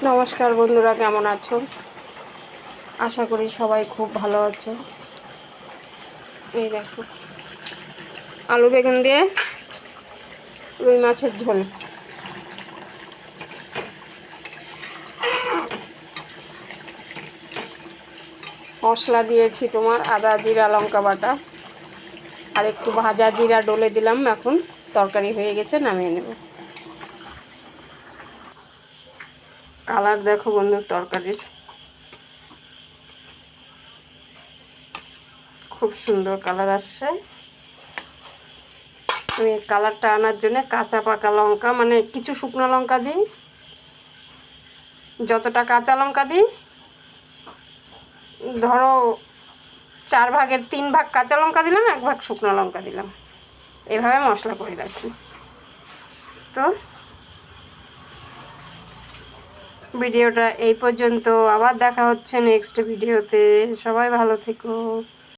নমস্কার বন্ধুরা, কেমন আছো? আশা করি সবাই খুব ভালো আছো। এই দেখো, আলু বেগুন দিয়ে রুই মাছের ঝোল। মশলা দিয়েছি তোমার আদা জিরা লঙ্কা বাটা, আর একটু ভাজা জিরা ডলে দিলাম। এখন তরকারি হয়ে গেছে, নামিয়ে নেব। কালার দেখো বন্ধু, তরকারির খুব সুন্দর কালার আসছে। আমি কালারটা আনার জন্য কাঁচা পাকা লঙ্কা, মানে কিছু শুকনো লঙ্কা দিই। যতটা কাঁচা লঙ্কা দিই, ধরো 4 ভাগের 3 ভাগ কাঁচা লঙ্কা দিলাম, 1 ভাগ শুকনো লঙ্কা দিলাম। এভাবে মশলা করে রাখি। তো ভিডিওটা এই পর্যন্ত, আবার দেখা হচ্ছে নেক্সট ভিডিওতে। সবাই ভালো থেকো।